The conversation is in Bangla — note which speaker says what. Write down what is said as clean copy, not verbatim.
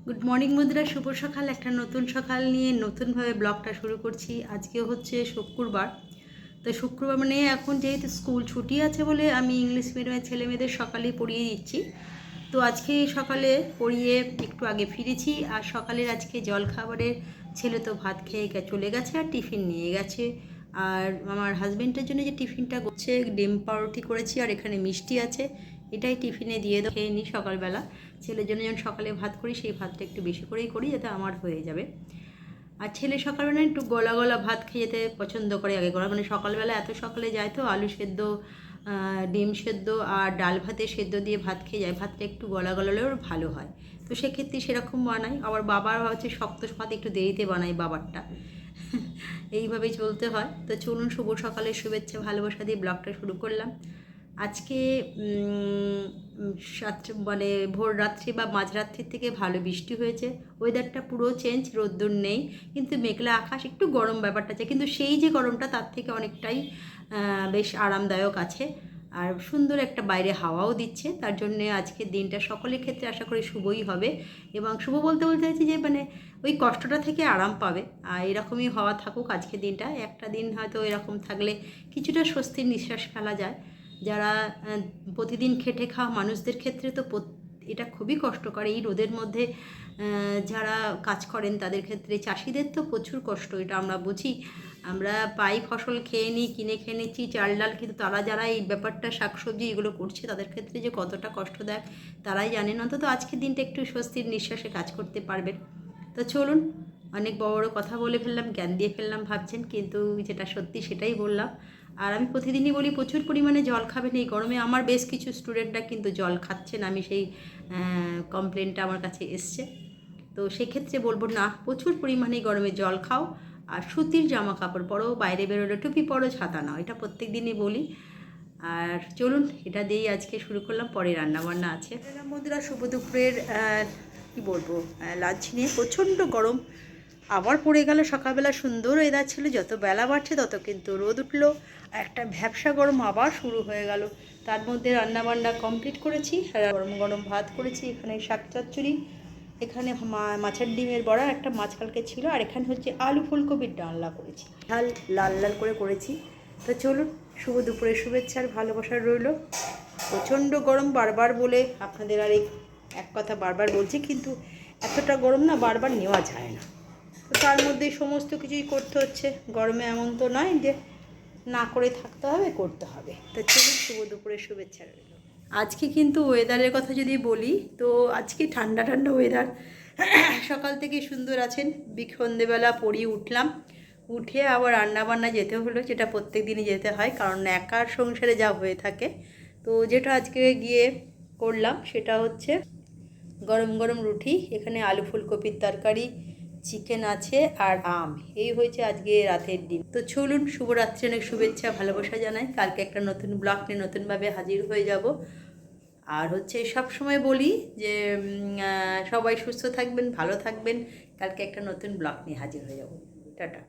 Speaker 1: গুড মর্নিং বন্ধুরা, শুভ সকাল। একটা নতুন সকাল নিয়ে নতুনভাবে ব্লগটা শুরু করছি। আজকে হচ্ছে শুক্রবার। তো শুক্রবার মানে এখন যেহেতু স্কুল ছুটি আছে বলে আমি ইংলিশ মিডিয়ামের ছেলে মেয়েদের সকালেই পড়িয়ে দিচ্ছি। তো আজকে সকালে পড়িয়ে একটু আগে ফিরেছি। আর সকালের আজকে জলখাবারের ছেলে তো ভাত খেয়ে চলে গেছে আর টিফিন নিয়ে গেছে। আর আমার হাজব্যান্ডের জন্য যে টিফিনটা করছে, ডিম পাউরুটি করেছি আর এখানে মিষ্টি আছে। এটাই টিফিনে দিয়ে খেয়ে নিই সকালবেলা। ছেলের জন্য যখন সকালে ভাত করি সেই ভাতটা একটু বেশি করেই করি, যাতে আমার হয়ে যাবে। আর ছেলে সকালবেলা একটু গলা গলা ভাত খেয়ে যেতে পছন্দ করে। আগে করা মানে সকালবেলা এত সকালে যায় তো আলু সেদ্ধ, ডিম সেদ্ধ আর ডাল ভাতে সেদ্ধ দিয়ে ভাত খেয়ে যায়। ভাতটা একটু গলা গলালেও ভালো হয়। তো সেক্ষেত্রে সেরকম বানাই। আবার বাবার হচ্ছে শক্ত ভাত একটু দেরিতে বানাই বাবারটা। এইভাবেই চলতে হয়। তো চলুন, শুভ সকালের শুভেচ্ছা ভালোবাসা দিয়ে ব্লগটা শুরু করলাম। আজকে মানে ভোর রাত্রি বা মাঝরাত্রির থেকে ভালো বৃষ্টি হয়েছে। ওয়েদারটা পুরো চেঞ্জ, রোদ্দুর নেই, কিন্তু মেঘলা আকাশ, একটু গরম ব্যাপারটা আছে, কিন্তু সেই যে গরমটা তার থেকে অনেকটাই বেশ আরামদায়ক আছে। আর সুন্দর একটা বাইরে হাওয়াও দিচ্ছে। তার জন্যে আজকের দিনটা সকলের ক্ষেত্রে আশা করি শুভই হবে। এবং শুভ বলতে চাইছি যে মানে ওই কষ্টটা থেকে আরাম পাবে। আর এরকমই হওয়া থাকুক আজকের দিনটা। একটা দিন হয়তো এরকম থাকলে কিছুটা স্বস্তির নিঃশ্বাস ফেলা যায়। যারা প্রতিদিন খেটে খাওয়া মানুষদের ক্ষেত্রে তো এটা খুবই কষ্টকর। এই রোদের মধ্যে যারা কাজ করেন তাদের ক্ষেত্রে, চাষিদের তো প্রচুর কষ্ট, এটা আমরা বুঝি। আমরা পাই ফসল খেয়ে নিই, কিনে খেয়ে নিচ্ছি চাল ডাল, কিন্তু তারা যারা এই ব্যাপারটা শাকসবজি এগুলো করছে তাদের ক্ষেত্রে যে কতটা কষ্টদায়ক তারাই জানেন। অন্তত আজকের দিনটা একটু স্বস্তির নিঃশ্বাসে কাজ করতে পারবেন। তো চলুন, অনেক বড় বড় কথা বলে ফেললাম, জ্ঞান দিয়ে ফেললাম ভাবছেন, কিন্তু যেটা সত্যি সেটাই বললাম। আর আমি প্রতিদিনই বলি প্রচুর পরিমাণে জল খাবেন এই গরমে। আমার বেশ কিছু স্টুডেন্টরা কিন্তু জল খাচ্ছেন, আমি সেই কমপ্লেনটা আমার কাছে এসছে। তো সেক্ষেত্রে বলবো না, প্রচুর পরিমাণে গরমে জল খাও আর সুতির জামা কাপড় পরো, বাইরে বেরোলে টুপি পরো, ছাতা নাও, এটা প্রত্যেক দিনই বলি। আর চলুন, এটা দিয়েই আজকে শুরু করলাম, পরে রান্নাবান্না আছে। বন্ধুরা, শুভ দুপুরের কী বলবো, লাঞ্চ নিয়ে প্রচণ্ড গরম আবার পড়ে গেল। সকালবেলা সুন্দর ওয়েদার ছিল, যত বেলা বাড়ছে তত কিন্তু রোদ উঠলো, একটা ভ্যাবসা গরম আবার শুরু হয়ে গেল। তার মধ্যে রান্নাবান্না কমপ্লিট করেছি, গরম গরম ভাত করেছি, এখানে শাক চচ্চড়ি, এখানে মাছের ডিমের বড়া, একটা মাছ কালকে ছিল, আর এখানে হচ্ছে আলু ফুলকপির ডালনা করেছি, লাল লাল করে করেছি। তো চলুন, শুভ দুপুরের শুভেচ্ছা আর ভালোবাসা রইল। প্রচণ্ড গরম বারবার বলে আপনাদের আর এক কথা বারবার বলছি, কিন্তু এতটা গরম না বারবার নেওয়া যায় না। তো তার মধ্যেই সমস্ত কিছুই করতে হচ্ছে। গরমে এমন তো নয় যে না করে থাকতে হবে, করতে হবে। তো চলুন, শুভ দুপুরের শুভেচ্ছা রইল। আজকে কিন্তু ওয়েদারের কথা যদি বলি, তো আজকে ঠান্ডা ঠান্ডা ওয়েদার। সকাল থেকে সুন্দর আছেন। সন্ধেবেলা পড়িয়ে উঠলাম, উঠে আবার রান্নাবান্না যেতে হলো, যেটা প্রত্যেক দিনই যেতে হয়, কারণ একার সংসারে যা হয়ে থাকে। তো যেটা আজকে গিয়ে করলাম সেটা হচ্ছে গরম গরম রুটি, এখানে আলু ফুলকপির তরকারি, চিকেন আছে আর আম। এই হয়েছে আজকে রাতের ডিম। তো চলুন, শুভরাত্রি, অনেক শুভেচ্ছা ভালোবাসা জানাই। কালকে একটা নতুন ব্লগ নিয়ে নতুনভাবে হাজির হয়ে যাব। আর হচ্ছে সব সময় বলি যে সবাই সুস্থ থাকবেন, ভালো থাকবেন। কালকে একটা নতুন ব্লগ নিয়ে হাজির হয়ে যাব। টাটা।